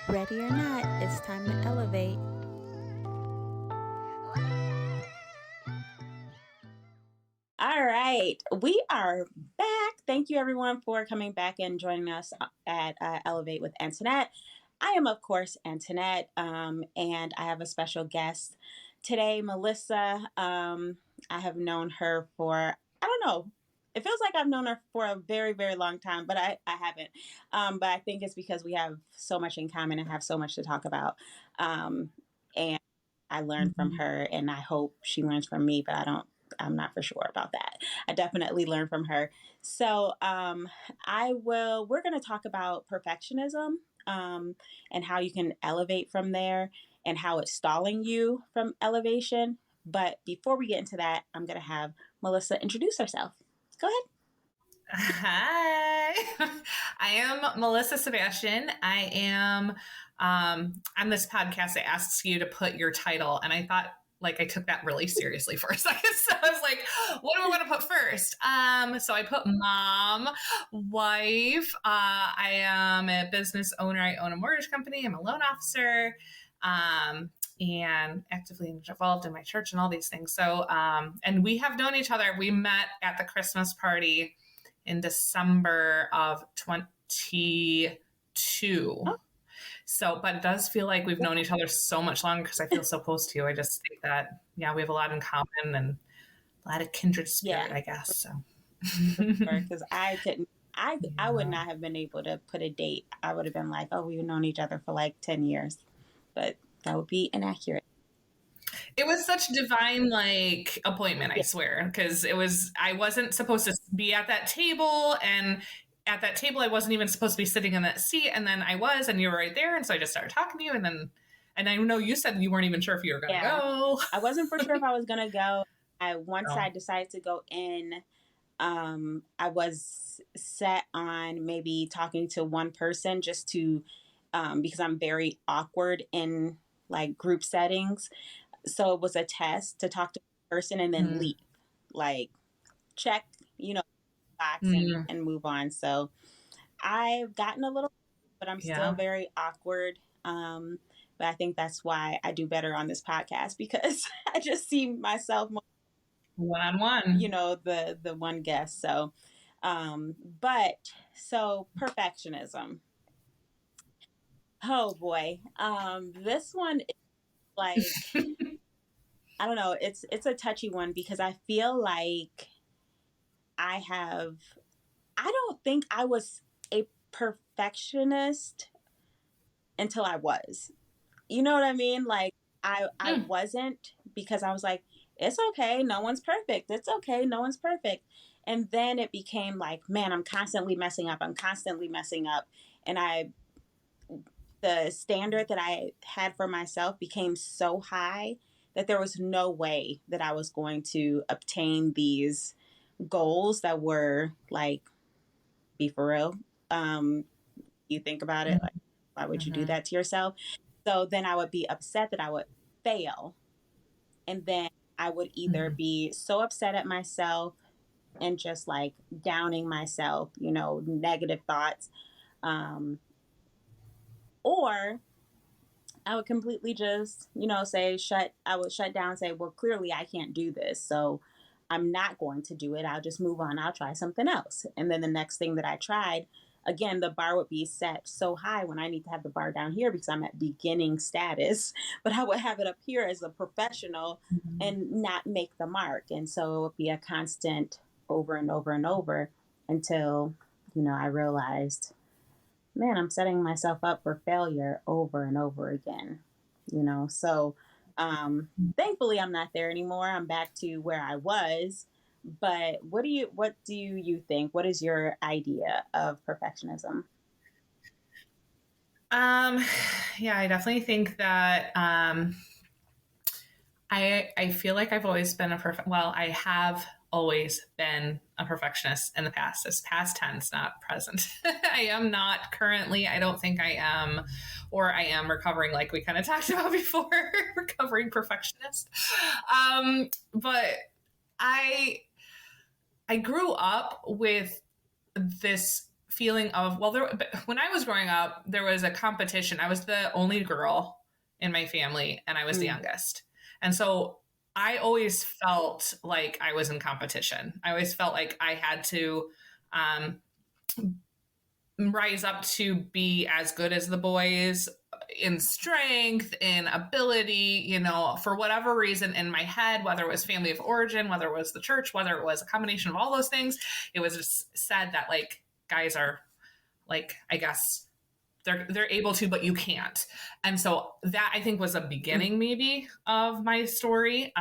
Ready or not, it's time to elevate. All right, we are back. Thank you, everyone, for coming back and joining us at Elevate with Antoinette. I am, of course, Antoinette, and I have a special guest today, Melissa. I have known her for, I don't know, it feels like I've known her for a very, very long time, but I haven't. But I think it's because we have so much in common and have so much to talk about. And I learned from her, and I hope she learns from me, but I'm not for sure about that. I definitely learned from her. So we're going to talk about perfectionism, and how you can elevate from there and how it's stalling you from elevation. But before we get into that, I'm going to have Melissa introduce herself. Go ahead. Hi, I am Melissa Sebastian. I am on this podcast. I asked you to put your title, and I thought, I took that really seriously for a second. So I was like, what do I want to put first? So I put mom, wife. I am a business owner. I own a mortgage company. I'm a loan officer. And actively involved in my church and all these things. So, and we have known each other. We met at the Christmas party in December of 22. Oh. So, but it does feel like we've known each other so much longer because I feel so close to you. I just think that, we have a lot in common and a lot of kindred spirit, I guess. So, because I couldn't, I would not have been able to put a date. I would have been like, oh, we've known each other for like 10 years, but that would be inaccurate. It was such divine appointment, I swear, because I wasn't supposed to be at that table, and at that table I wasn't even supposed to be sitting in that seat, and then I was, and you were right there, and so I just started talking to you, and I know you said you weren't even sure if you were going to go. I wasn't for sure if I was going to go. Once I decided to go in, I was set on maybe talking to one person just to, because I'm very awkward in group settings. So it was a test to talk to a person and then leave, check, box and move on. So I've gotten a little, but I'm still very awkward. But I think that's why I do better on this podcast, because I just see myself more one-on-one, the one guest. So, so perfectionism. Oh boy. This one is I don't know. It's a touchy one because I feel like I don't think I was a perfectionist until I was. You know what I mean? I wasn't, because I was like, it's okay. No one's perfect. It's okay. No one's perfect. And then it became like, man, I'm constantly messing up. I'm constantly messing up. And the standard that I had for myself became so high that there was no way that I was going to obtain these goals that were be for real. You think about it, why would you do that to yourself? So then I would be upset that I would fail. And then I would either be so upset at myself and just downing myself, negative thoughts. Or I would completely just, I would shut down and say, well, clearly I can't do this. So I'm not going to do it. I'll just move on. I'll try something else. And then the next thing that I tried, again, the bar would be set so high when I need to have the bar down here because I'm at beginning status, but I would have it up here as a professional and not make the mark. And so it would be a constant over and over and over until, I realized, man, I'm setting myself up for failure over and over again, So thankfully, I'm not there anymore. I'm back to where I was. But what do you think? What is your idea of perfectionism? Yeah, I definitely think that I feel like I've always been I have always been a perfectionist in the past. It's past tense, not present. I am not currently. I don't think I am, or I am recovering, like we kind of talked about before, recovering perfectionist. But I grew up with this feeling of, well, when I was growing up, there was a competition. I was the only girl in my family, and I was the Mm, youngest. And so I always felt like I was in competition. I always felt like I had to um, rise up to be as good as the boys in strength, in ability, for whatever reason in my head, whether it was family of origin, whether it was the church, whether it was a combination of all those things, it was just said that like guys are like, I guess they're able to, but you can't. And so that I think was a mm, beginning maybe of my story.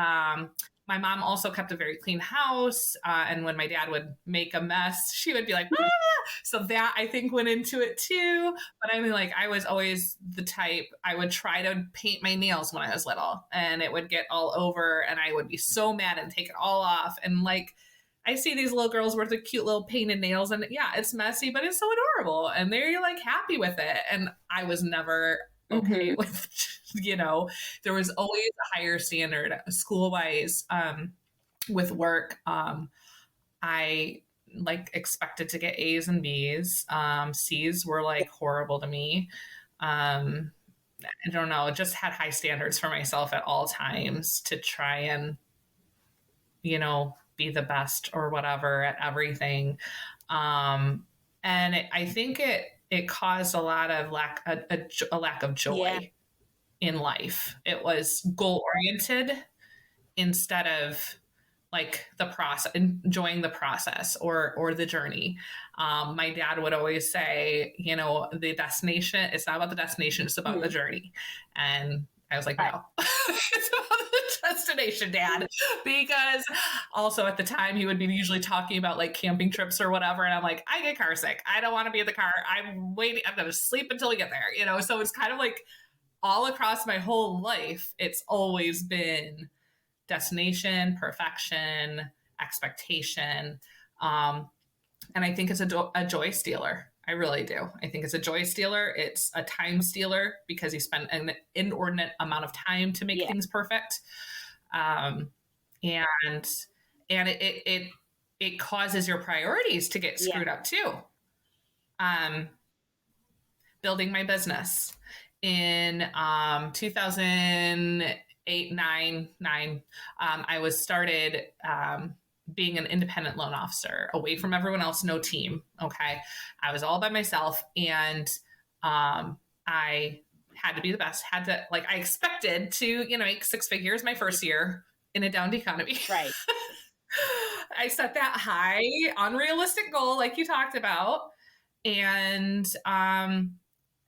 My mom also kept a very clean house, and when my dad would make a mess, she would be like, mm, ah! So that I think went into it too. But I mean, like I was always the type, I would try to paint my nails when I was little, and it would get all over, and I would be so mad and take it all off, and like I see these little girls with the cute little painted nails, and yeah, it's messy, but it's so adorable, and they're like happy with it. And I was never okay mhm. with, there was always a higher standard school wise, with work. I like expected to get A's and B's. C's were Yeah, like horrible to me. Um, I don't know, just had high standards for myself at all times to try and be the best or whatever at everything. Um, and I think it caused a lot of a lack of yeah, joy in life. It was goal oriented instead of like the process, enjoying the process or the journey. My dad would always say, the destination, it's not about the destination, it's about the mm, journey. And I was like, right. no, it's about the destination, dad. Because also at the time he would be usually talking about like camping trips or whatever. And I'm like, I get car sick. I don't want to be in the car. I'm waiting. I'm going to sleep until we get there, So it's kind of like all across my whole life, it's always been destination, perfection, expectation. Um, and I think it's a joy stealer. I really do. I think it's a joy stealer. It's a time stealer because you spend an inordinate amount of time to make Yeah, things perfect. Um, and it causes your priorities to get yeah, screwed up too. Um, Building my business in 2008, 9. I was started being an independent loan officer, away from everyone else, no team. Okay, I was all by myself, and I had to be the best. Had to, like, I expected to make six figures my yeah, first year in a downed economy. right. I set that high, unrealistic goal, like you talked about, and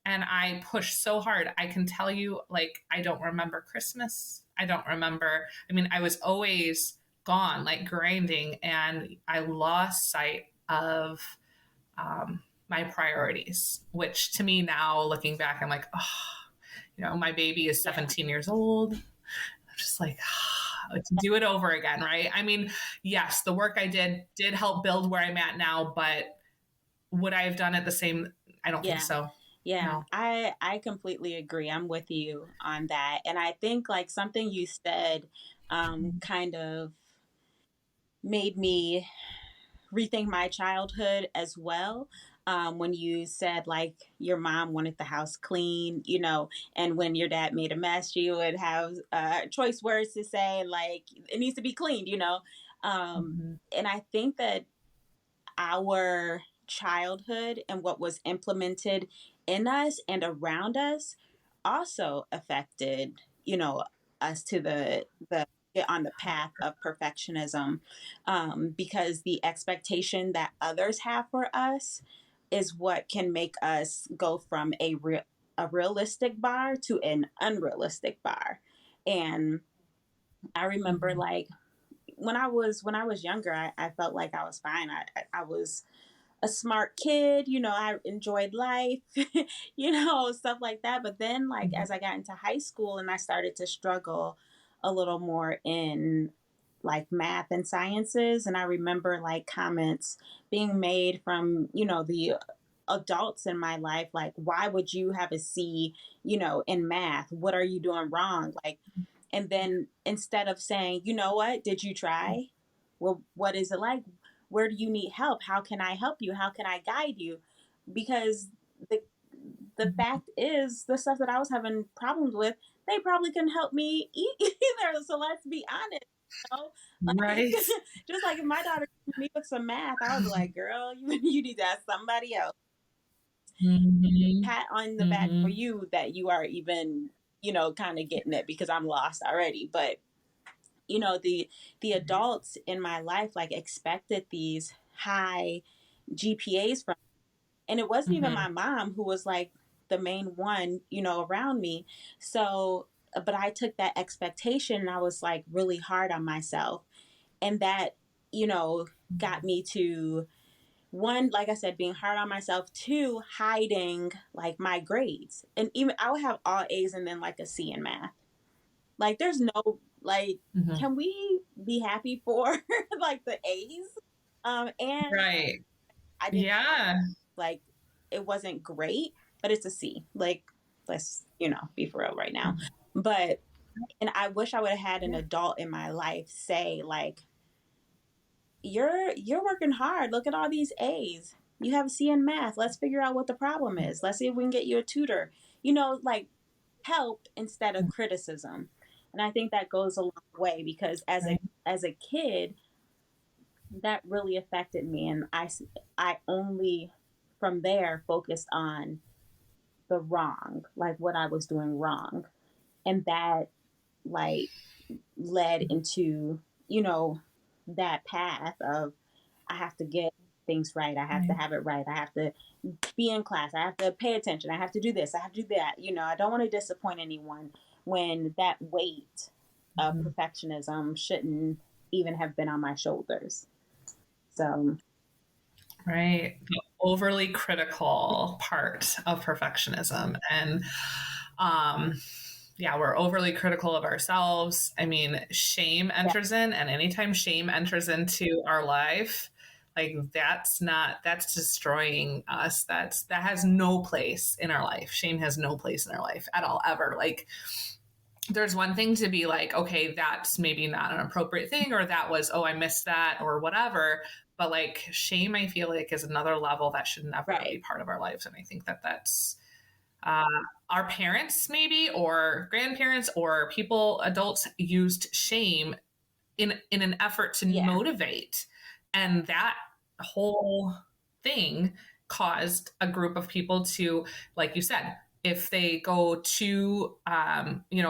I pushed so hard. I can tell you, like, I don't remember Christmas. I don't remember. I mean, I was always gone, like grinding, and I lost sight of my priorities, which to me now, looking back, I'm like, oh, my baby is Yeah, 17 years old. I'm just like, to do it over again, right? I mean, yes, the work I did help build where I'm at now, but would I have done it the same? I don't think yeah. so. Yeah, No. I completely agree. I'm with you on that. And I think like something you said kind of made me rethink my childhood as well. When you said like your mom wanted the house clean, and when your dad made a mess, you would have choice words to say like it needs to be cleaned. Mhm. And I think that our childhood and what was implemented in us and around us also affected, us to the get on the path of perfectionism, because the expectation that others have for us is what can make us go from a realistic bar to an unrealistic bar. And I remember Mhm. like when I was younger, I felt like I was fine. I was a smart kid, I enjoyed life, stuff like that. But then, like, Mhm. as I got into high school and I started to struggle a little more in like math and sciences, and I remember like comments being made from, the adults in my life, like, why would you have a C, in math? What are you doing wrong? Like, and then instead of saying, you know what, did you try? Well, what is it like? Where do you need help? How can I help you? How can I guide you? because the the fact is the stuff that I was having problems with, they probably couldn't help me either. So let's be honest. You know? Like Right. just like if my daughter came to me with some math, I would be like, girl, you need to ask somebody else. Mm-hmm. Pat on the back for Mm-hmm. you that you are even, kind of getting it because I'm lost already. But the adults in my life like expected these high GPAs from, and it wasn't even Mm-hmm. my mom who was like the main one, around me. So, but I took that expectation and I was like really hard on myself. And that, you know, got me to one, like I said, being hard on myself, two, hiding like my grades. And even I would have all A's and then like a C in math. Like there's no like, Mm-hmm. can we be happy for like the A's? And Right. I didn't Yeah. like it wasn't great, but it's a C. Like let's, be for real right now. But and I wish I would have had an Yeah. adult in my life say like, you're working hard. Look at all these A's. You have a C in math. Let's figure out what the problem is. Let's see if we can get you a tutor. Like help instead of criticism. And I think that goes a long way because Right. as a kid, that really affected me, and I only from there focused on the wrong, like what I was doing wrong, and that like led into that path of I have to get things right. I have to Right. have it right. I have to be in class. I have to pay attention. I have to do this. I have to do that. I don't want to disappoint anyone when that weight of Mhm. perfectionism shouldn't even have been on my shoulders. So, Right. The overly critical part of perfectionism. And um, yeah, we're overly critical of ourselves. I mean, shame yeah, enters in, and anytime shame enters into our life, like that's destroying us. That has no place in our life. Shame has no place in our life at all, ever. Like, there's one thing to be like, okay, that's maybe not an appropriate thing, or that was, oh, I missed that, or whatever. But like shame, I feel like is another level that should never be right. part of our lives. And I think that that's uh, our parents, maybe, or grandparents, or people, adults used shame in an effort to Yeah. motivate, and that whole thing caused a group of people to, like you said, if they go to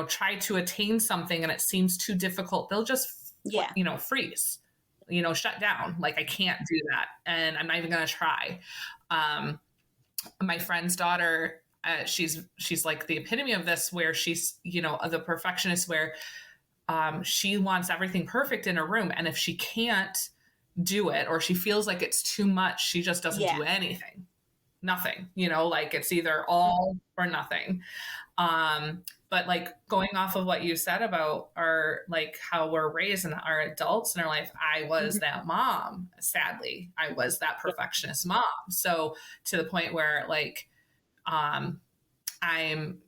try to attain something and it seems too difficult, they'll just Yeah. freeze, shut down, like I can't do that and I'm not even going to try. My friend's daughter, she's like the epitome of this, where she's the perfectionist, where she wants everything perfect in her room, and if she can't do it or she feels like it's too much, she just doesn't Yeah. do anything. Nothing, like it's either all or nothing. But like going off of what you said about our, like how we're raised and our adults in our life, I was Mhm. that mom. Sadly, I was that Yeah. perfectionist mom. So to the point where like um I'm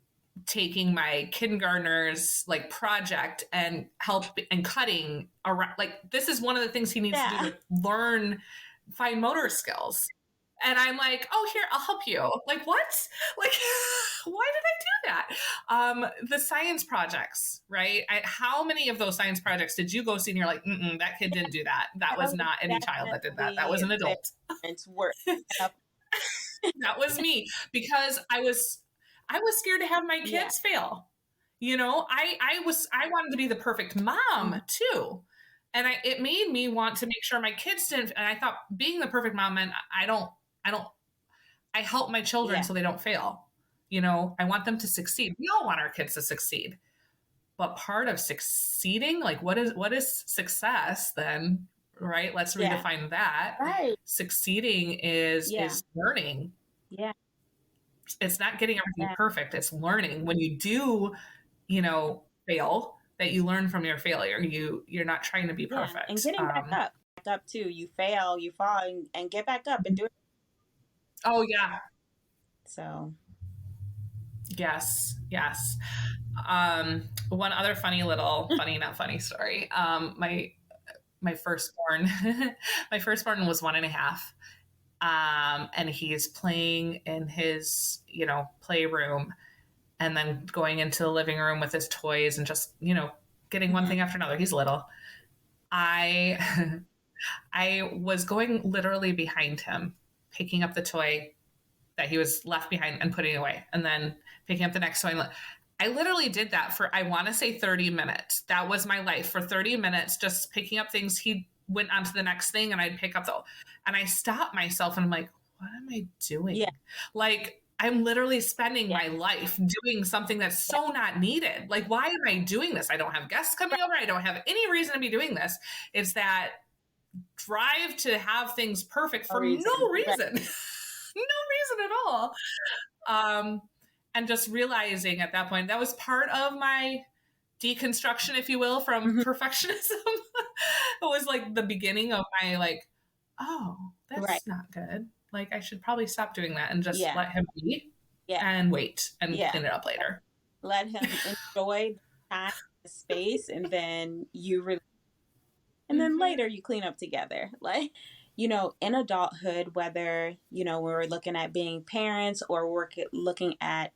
taking my kindergartner's like project and help and cutting around, like this is one of the things he needs to do Yeah. to learn fine motor skills, and I'm like, oh, here, I'll help you. Like, what? Like, why did I do that? The science projects, right? How many of those science projects did you go see and you're like, mm-mm, that kid didn't do that, that That was was not any child that did that, that was definitely an the adult. parents' work. Yep. That was me, because I was scared to have my Yeah. kids fail. I wanted to be the perfect mom Mhm. too. And it made me want to make sure my kids didn't, and I thought being the perfect mom meant I don't I help my children Yeah. so they don't fail. I want them to succeed. We all want our kids to succeed. But part of succeeding, like what is success then, right? Let's Yeah. redefine that. Right. Succeeding is Yeah. learning. Yeah. It's not getting everything Yeah. perfect, it's learning. When you do fail, that you learn from your failure. You're not trying to be Yeah. And perfect. getting back up too. You fail, you fall, and get back up and do it. Oh yeah. So, Yes, yes. One other funny not funny story. My firstborn my firstborn was 1.5. And he's playing in his, playroom, and then going into the living room with his toys and just, getting one Mhm. thing after another. He's little. I I was going literally behind him, picking up the toy that he was left behind and putting it away, and then picking up the next toy. I literally did that for, I want to say, 30 minutes. That was my life for 30 minutes, just picking up things. He went on to the next thing, and I'd pick up and I stopped myself and I'm like, what am I Yeah. doing? Like, I'm literally spending Yeah. my life doing something that's so not needed. Like, why am I doing this? I don't have guests coming over. I don't have any reason to be doing this. It's that drive to have things perfect No for no reason. Right. reason. No reason at all. Um, and just realizing at that point, that was part of my deconstruction, if you will, from Mhm. perfectionism. It was like the beginning of my, like, oh, Right. that's not good. Like, I should probably stop doing that and just Yeah. let him be Yeah. and wait and Yeah. clean it up later. Let him enjoy the time, the space, and then and then Mm-hmm. later you clean up together. Like, in adulthood, whether, we're looking at being parents or looking at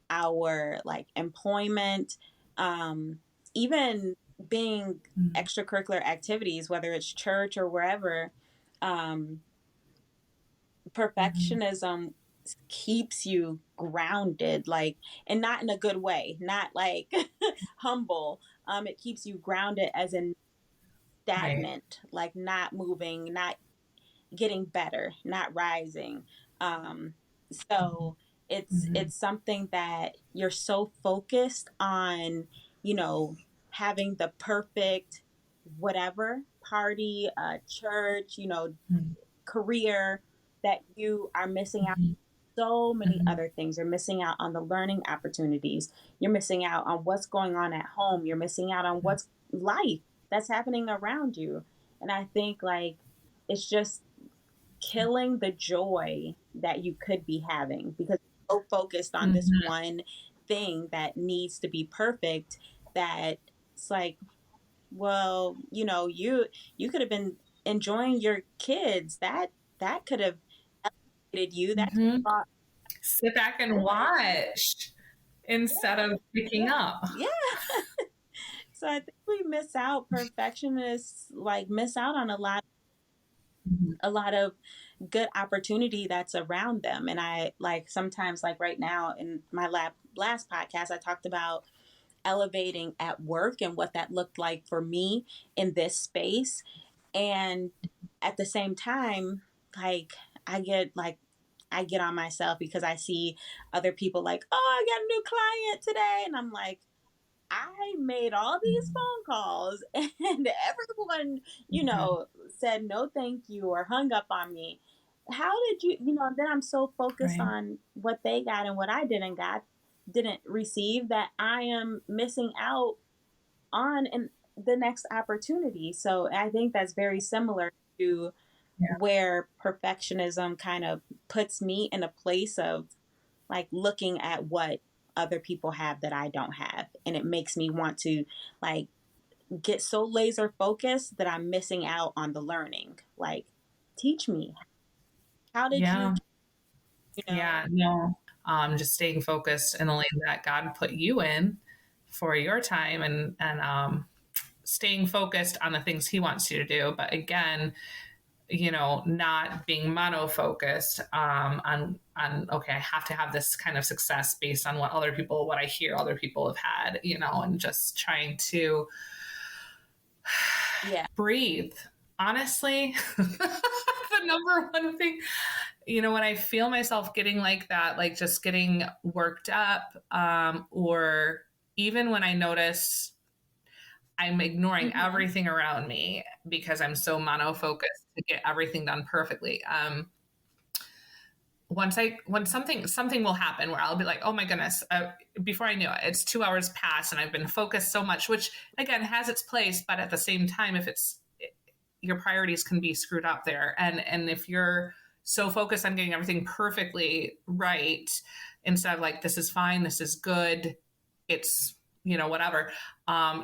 our like employment, even being extracurricular activities, whether it's church or wherever, um, Mm-hmm. perfectionism keeps you grounded, like, and not in a good way, not like humble. It keeps you grounded as in Right. stagnant, like not moving, not getting better, not rising. Um, so Mm-hmm. it's something that you're so focused on, you know, having the perfect whatever party, church, career, that you are missing out Mm-hmm. so many Mm-hmm. other things. You're missing out on the learning opportunities. You're missing out on what's going on at home. You're missing out on what's life that's happening around you. And I think like it's just killing the joy that you could be having because you're so focused on this Mm-hmm. one thing that needs to be perfect that it's like, well, you could have been enjoying your kids. That could have elevated you. That could Mm-hmm. have brought Sit back and joy. watch instead Yeah, of picking yeah, up. yeah. So I think we miss out. Perfectionists like miss out on Mhm. a lot of good opportunity that's around them. And I like sometimes like right now in my last podcast, I talked about elevating at work and what that looked like for me in this space. And at the same time, like I get on myself because I see other people like, oh, I got a new client today. And I'm like, I made all these Mhm. phone calls and everyone, Mhm. said no thank you or hung up on me. How did then I'm so focused Right. on what they got and what I didn't receive that I am missing out on in the next opportunity. So I think that's very similar to Yeah. where perfectionism kind of puts me in a place of like looking at what other people have that I don't have. And it makes me want to like get so laser focused that I'm missing out on the learning. Like, teach me. How did you, Yeah. you know? Yeah. No. Just staying focused in the lane that God put you in for your time, and staying focused on the things He wants you to do. But again, not being mono focused on, okay, I have to have this kind of success based on what I hear other people have had, and just trying to Yeah. breathe. Honestly, the number one thing, when I feel myself getting like that, like just getting worked up, or even when I notice I'm ignoring Hmm. everything around me because I'm so mono focused to get everything done perfectly. When something will happen where I'll be like, oh my goodness, before I knew it, it's 2 hours past and I've been focused so much, which again has its place, but at the same time, if it's your priorities can be screwed up there, and if you're so focused on getting everything perfectly right instead of like, this is fine, this is good, it's whatever,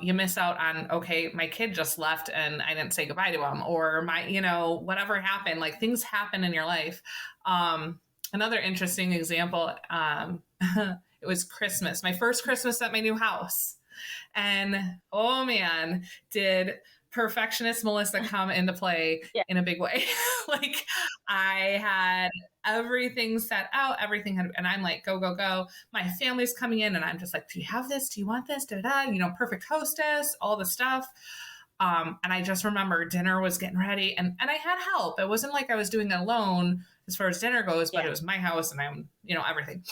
you miss out on, okay, my kid just left and I didn't say goodbye to him, or my, whatever happened, like things happen in your life. Another interesting example, it was Christmas, my first Christmas at my new house. And oh man, did perfectionist Melissa come into play Yeah. in a big way. Like I had everything set out, and I'm like, go, go, go. My family's coming in and I'm just like, do you have this? Do you want this? Da, da, perfect hostess, all the stuff. And I just remember dinner was getting ready and I had help. It wasn't like I was doing it alone as far as dinner goes, but Yeah. it was my house and I'm, everything.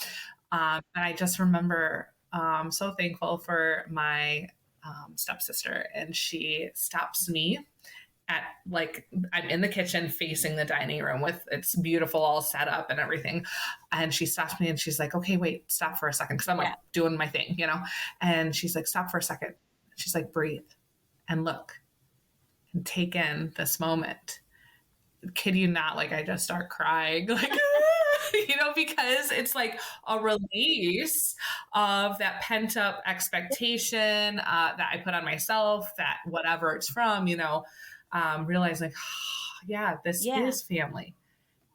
And I just remember so thankful for my stepsister, and she stops me at, like, I'm in the kitchen facing the dining room with it's beautiful, all set up and everything. And she stops me and she's like, okay, wait, stop for a second. Cause I'm like Yeah. doing my thing, and she's like, stop for a second. She's like, breathe and look and take in this moment. Kid you not, like I just start crying, like, because it's like a release of that pent up expectation that I put on myself, that whatever it's from, realizing, oh, yeah, this Yeah. is family.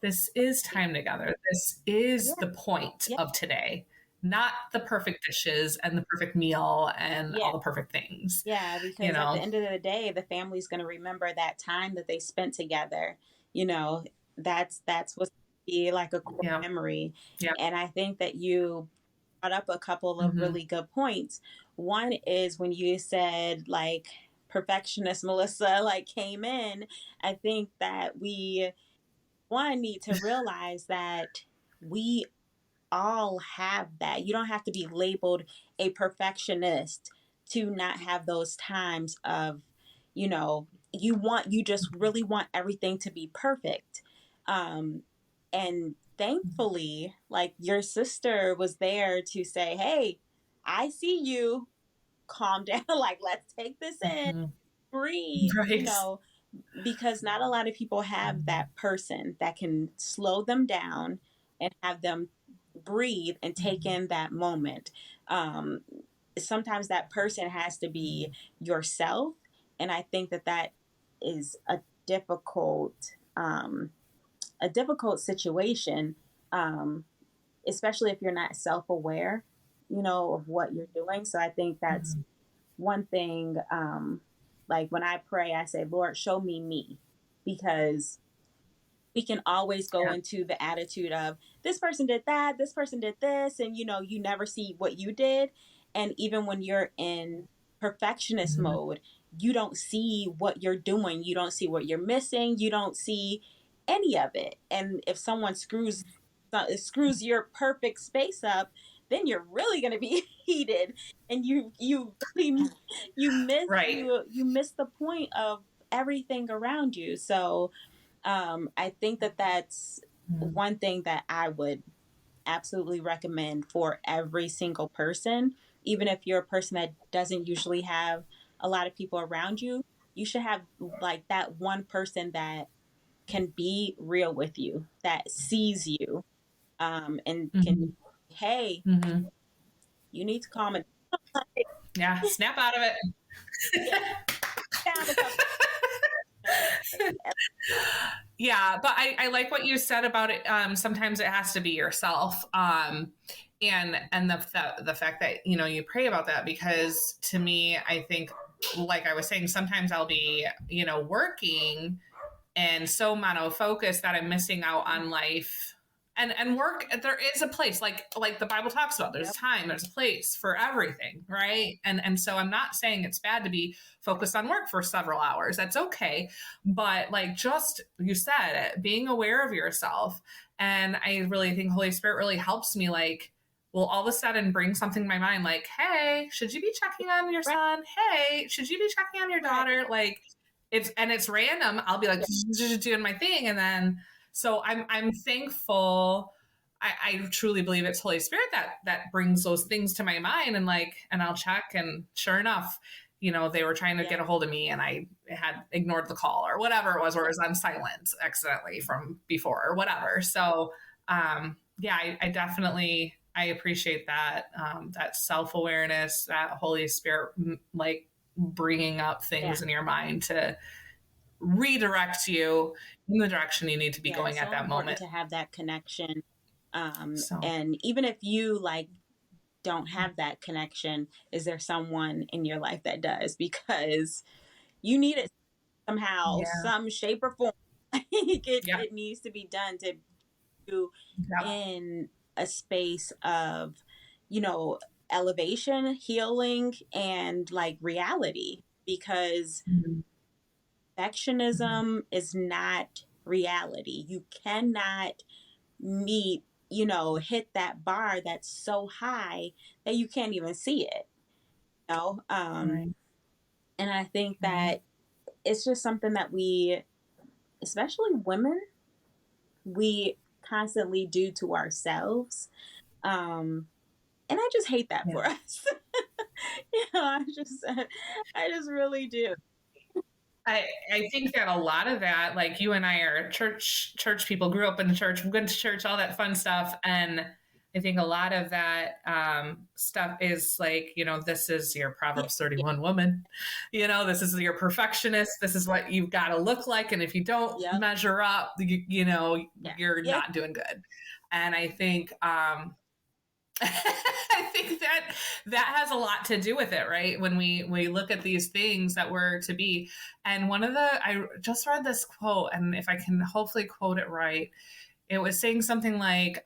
This is time together. This is Yeah. the point Yeah. of today, not the perfect dishes and the perfect meal and Yeah. all the perfect things, Yeah, you because at the know? end of the day, the family's going to remember that time that they spent together. You know, that's what's be like a core Yeah. memory. Yeah. And I think that you brought up a couple of Mm-hmm. really good points. One is when you said like perfectionist Melissa like came in. I think that we one need to realize that we all have that. You don't have to be labeled a perfectionist to not have those times of, you just really want everything to be perfect. Um, and thankfully, like your sister was there to say, hey, I see you, calm down, like let's take this in, Mm-hmm. breathe, Right. because not a lot of people have that person that can slow them down and have them breathe and take in that moment. Um, Sometimes that person has to be yourself, and I think that that is difficult, um, a difficult situation, um, especially if you're not self-aware, of what you're doing. So I think that's Mm-hmm. one thing. Like when I pray, I say, Lord, show me me, because we can always go Yeah. into the attitude of this person did that, this person did this, and you never see what you did. And even when you're in perfectionist Mm-hmm. mode, you don't see what you're doing, you don't see what you're missing, you don't see any of it. And if someone screws your perfect space up, then you're really going to be heated, and you really Right. you miss the point of everything around you. So I think that that's Mm-hmm. one thing that I would absolutely recommend for every single person. Even if you're a person that doesn't usually have a lot of people around you, you should have like that one person that can be real with you, that sees you, and can, Mm-hmm. hey, Mm-hmm. you need to calm it Yeah. Snap out of it. down a couple. Yeah, but I like what you said about it. Sometimes it has to be yourself. And the fact that you pray about that, because to me, I think, like I was saying, sometimes I'll be working and so mono focused that I'm missing out on life. And work, there is a place, like the Bible talks about, there's a Yep. time, there's a place for everything, right? And so I'm not saying it's bad to be focused on work for several hours. That's okay. But like just you said it, being aware of yourself. And I really think Holy Spirit really helps me, like, will all of a sudden bring something to my mind, like, hey, should you be checking on your Right. son? Hey, should you be checking on your Right. daughter? Like, it's random. I'll be like doing my thing, and then so I'm thankful. I truly believe it's Holy Spirit that brings those things to my mind, and I'll check, and sure enough, they were trying to Yeah. get a hold of me, and I had ignored the call or whatever it was, or it was on silent accidentally from before or whatever. So yeah, I definitely I appreciate that, that self-awareness, that Holy Spirit, like bringing up Yeah. things in your mind to redirect you in the direction you need to be Yeah. going It's at so that important moment. to have that connection. So, And even if you like don't have that connection, is there someone in your life that does? Because you need it somehow, yeah. some shape or form. Yep. It needs to be done to do Yep. in a space of, you know, elevation, healing, and like reality. Because Mhm. Mhm. perfectionism is not reality. You cannot meet, hit that bar that's so high that you can't even see it. You know? Right. And I think Right. that it's just something that we, especially women, we constantly do to ourselves. Um, and I just hate that Yeah. for us. I just really do. I think that a lot of that, like you and I are church people, grew up in the church, went to church, all that fun stuff, and I think a lot of that stuff is like, this is your Yeah, Proverbs yeah, 31 woman, this is your perfectionist, this is what you've got to look like, and if you don't yep, measure up, yeah, you're yeah, not doing good. And I think I think that has a lot to do with it, right? When we look at these things that we're to be. And I just read this quote, and if I can hopefully quote it right, it was saying something like,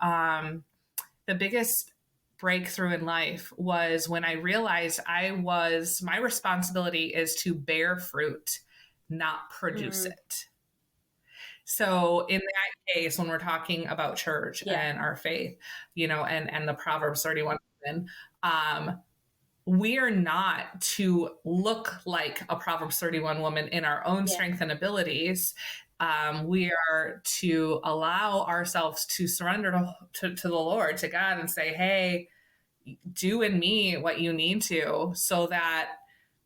the biggest breakthrough in life was when I realized my responsibility is to bear fruit, not produce mm, it. So in that case, when we're talking about church yeah, and our faith, and the Proverbs 31 women, um, we are not to look like a Proverbs 31 woman in our own yeah, strength and abilities. We are to allow ourselves to surrender to the Lord, to God, and say, hey, do in me what you need to so that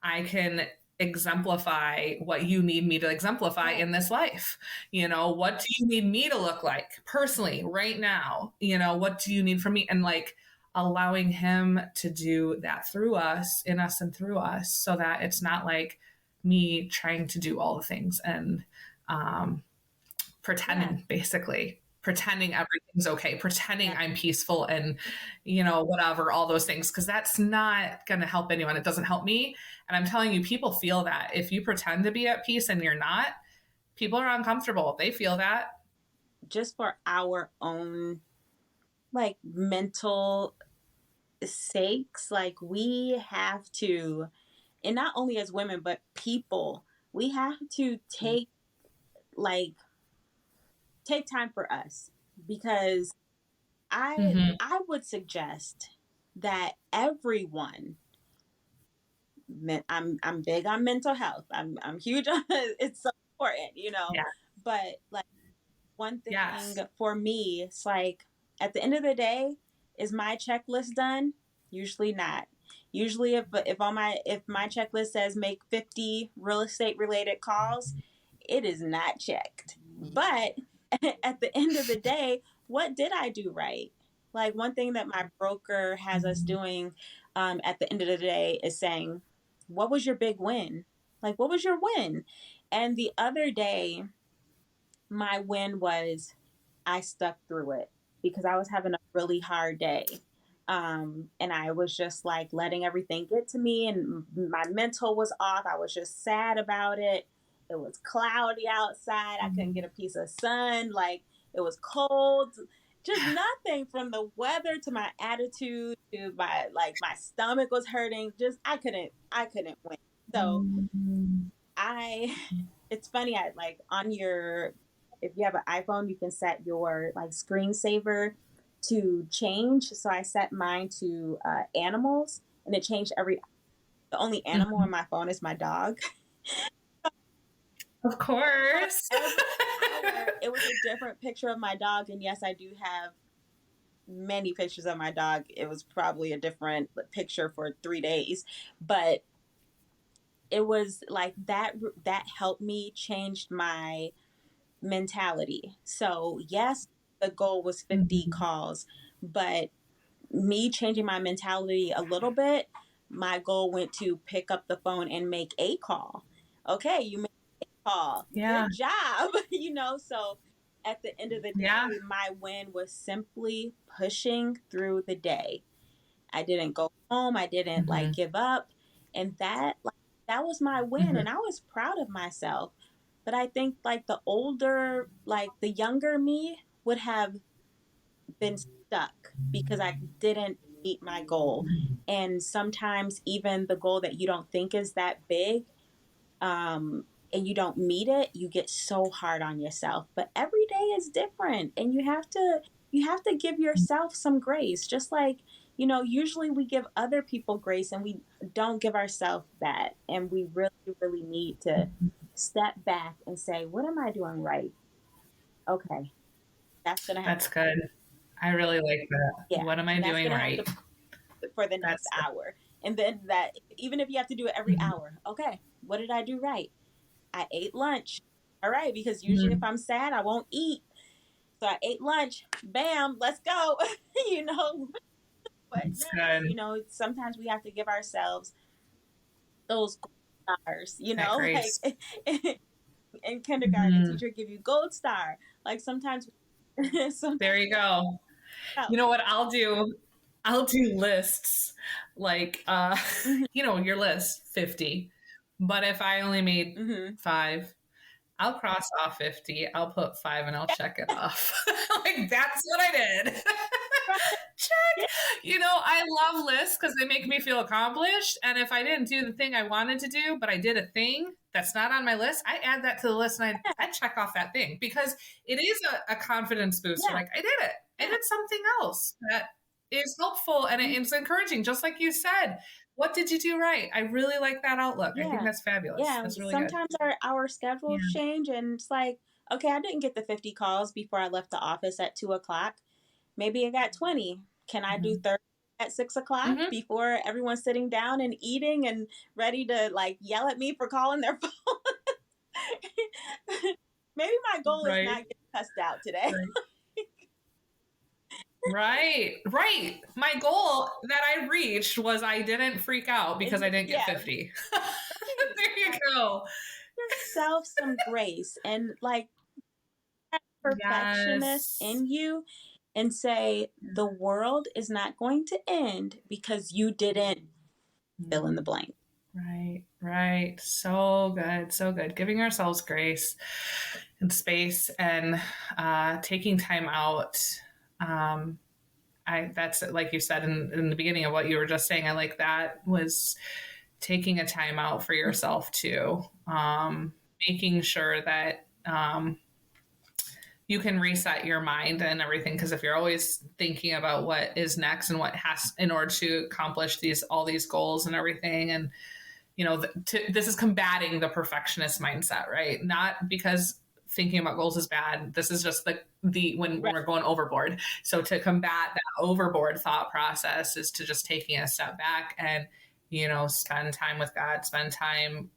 I can exemplify what you need me to exemplify right, in this life. What do you need me to look like personally right now? What do you need from me? And like allowing him to do that through us, in us and through us, so that it's not like me trying to do all the things and um, yeah, pretending, basically pretending everything's okay, pretending yeah. I'm peaceful and whatever, all those things, because that's not going to help anyone. It doesn't help me. And I'm telling you, people feel that if you pretend to be at peace and you're not, people are uncomfortable, they feel that. Just for our own like mental sakes, like we have to, and not only as women, but people, we have to like take time for us because I Mm-hmm. I would suggest that everyone. I'm big on mental health. I'm huge on it. It's so important, Yeah. But like one thing Yes. for me, it's like at the end of the day, is my checklist done? Usually not. Usually if my checklist says make 50 real estate related calls, it is not checked. But at the end of the day, what did I do right? Like one thing that my broker has us doing at the end of the day is saying, what was your big win? Like, what was your win? And the other day, my win was I stuck through it because I was having a really hard day. And I was just like letting everything get to me, and my mental was off. I was just sad about it. It was cloudy outside. I couldn't get a piece of sun. Like it was cold. Just nothing from the weather to my attitude to my stomach was hurting. Just I couldn't win. So I it's funny, I like on your if you have an iPhone, you can set your like screensaver to change. So I set mine to animals, and it changed every. The only animal on my phone is my dog. Of So course. every hour, it was a different picture of my dog, and yes, I do have many pictures of my dog. It was probably a different picture for 3 days, but it was like that. That helped me change my mentality. So, yes, the goal was 50 Mhm. calls, but me changing my mentality a little bit, my goal went to pick up the phone and make a call. Okay, you made a call. Yeah. Good job. So at the end of the Yeah. day, my win was simply pushing through the day. I didn't go home. I didn't like Mm-hmm. give up. And that was my win. Mm-hmm. And I was proud of myself. But I think like the younger me would have been stuck because I didn't meet my goal. And sometimes even the goal that you don't think is that big, and you don't meet it, you get so hard on yourself. But every day is different, and you have to give yourself some grace. Just like, usually we give other people grace and we don't give ourselves that. And we really, really need to step back and say, what am I doing right? Okay, that's gonna have That's good. I really like that. yeah, What am I and that's doing gonna have right? to for the next That's hour. And then that, even if you have to do it every mm-hmm. hour, okay, what did I do right? I ate lunch. All right, because usually if Mm-hmm. I'm sad, I won't eat. So I ate lunch. Bam, let's go. you know, what That's next? good. Sometimes we have to give ourselves those gold stars, That like grace. in kindergarten, the Mm-hmm. teacher give you gold star. Like sometimes, There sometimes you go. else. You know what I'll do? I'll do lists like Mm-hmm, your list 50. But if I only made mm-hmm. 5, I'll cross off 50. I'll put 5 and I'll check it off. Like that's what I did. Yeah, Check. I love lists because they make me feel accomplished. And if I didn't do the thing I wanted to do, but I did a thing that's not on my list, I add that to the list and I check off that thing because it is a confidence booster. yeah, Like I did it. I yeah. did something else that is helpful and Mhm. it's encouraging, just like you said. What did you do right? I really like that outlook. I think Yeah. that's fabulous. Yeah. That's really good. Sometimes our schedules Yeah. change and it's like, okay, I didn't get the 50 calls before I left the office at 2 o'clock. Maybe I got 20. Can I do Mm-hmm. 30 at 6 o'clock Mm-hmm. before everyone's sitting down and eating and ready to like yell at me for calling their phone? Maybe my goal is Right. not getting cussed out today. Right. Right, right. My goal that I reached was I didn't freak out because I didn't get Yeah, 50. right. There you Like, go. yourself some grace and like that perfectionist Yes. in you and say the world is not going to end because you didn't fill in the blank. Right, right. So good, so good. Giving ourselves grace and space and taking time out. Um, that's like you said in the beginning of what you were just saying. I like that was taking a time out for yourself too. Making sure that you can reset your mind and everything because if you're always thinking about what is next and what has in order to accomplish all these goals and everything and this is combating the perfectionist mindset, right? Not because thinking about goals is bad. This is just the when Right. we're going overboard. So to combat that overboard thought process is to just taking a step back and spend time with God, spend time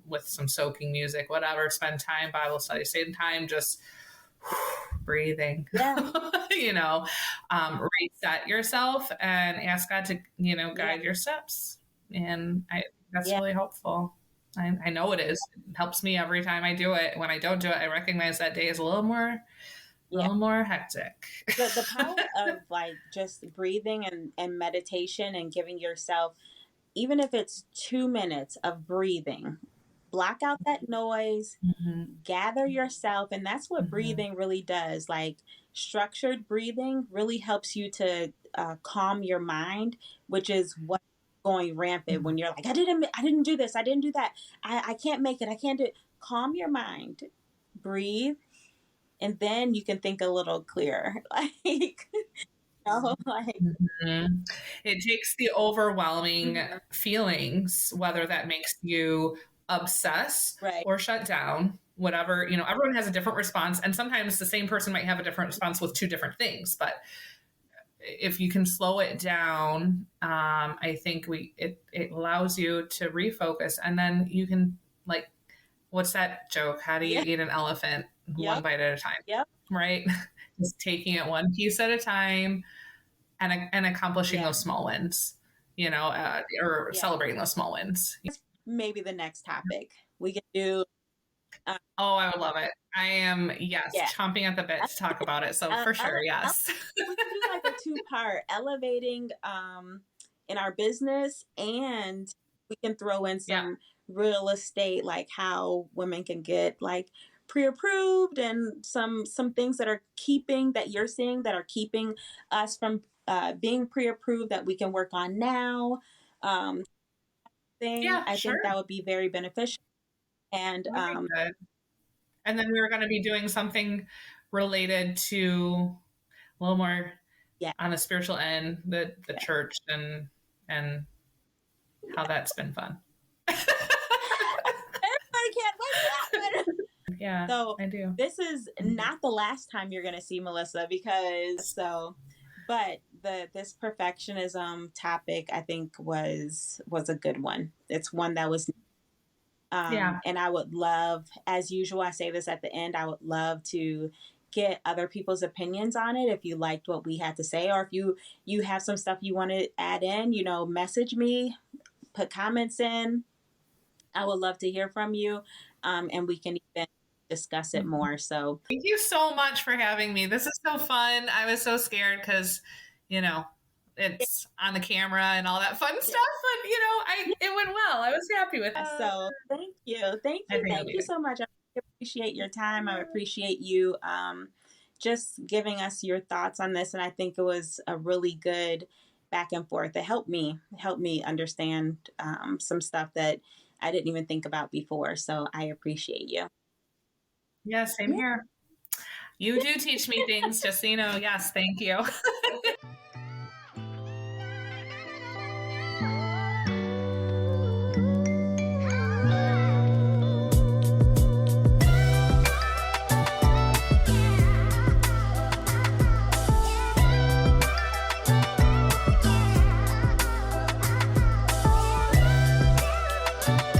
with some soaking music, whatever. Spend time Bible study, spend time just breathing. Yeah. you know, reset yourself and ask God to Yeah. guide your steps. And that's Yeah. really helpful. I know it is. It helps me every time I do it. When I don't do it, I recognize that day is a Yeah. little more hectic. The power of like just breathing and meditation and giving yourself, even if it's 2 minutes of breathing, block out that noise, Mm-hmm. gather yourself. And that's what Mm-hmm. breathing really does. Like structured breathing really helps you to calm your mind, which is what going rampant when you're like, I didn't do this, I didn't do that, I can't make it, I can't do it. Calm your mind, breathe, and then you can think a little clearer. Like, Mm-hmm. It takes the overwhelming mhm, feelings, whether that makes you obsess right, or shut down, whatever, everyone has a different response. And sometimes the same person might have a different response with two different things. But if you can slow it down, I think it allows you to refocus. And then you can, like, what's that joke? How do you yeah, eat an elephant? One yep, bite at a time, yep, right? Just taking it one piece at a time, and accomplishing Yeah. those small wins, or Yeah. celebrating those small wins. Maybe the next topic we can do. Um, Oh, I would love it. I am, yes, yeah. chomping at the bit to talk about it. So for sure, yes. We can do like a two-part elevating in our business, and we can throw in Yeah. some real estate, like how women can get like pre-approved, and some things that are keeping that you're seeing that are keeping us from being pre-approved that we can work on now. Um, thing Yeah, I think sure. that would be very beneficial. And That'd be good. And then we were going to be doing something related to a little more yeah, on the spiritual end, the yeah. church and how that's been fun. Everybody can't wait for that one. Yeah, So I do. this is not the last time you're going to see Melissa, but this perfectionism topic I think was a good one. It's one that was Yeah. and I would love, as usual, I say this at the end, I would love to get other people's opinions on it. If you liked what we had to say, or if you have some stuff you want to add in, message me, put comments in. I would love to hear from you, and we can even discuss it more. So Thank you so much for having me. This is so fun. I was so scared because, you know, it's on the camera and all that fun stuff, but it went well. I was happy with it. so thank you, I think it'll thank be you good. so much. I appreciate your time. I appreciate you just giving us your thoughts on this, and I think it was a really good back and forth. It helped me understand some stuff that I didn't even think about before. So I appreciate you. Yeah, same Yeah. here. You do teach me things, just so you know. Yes, thank you.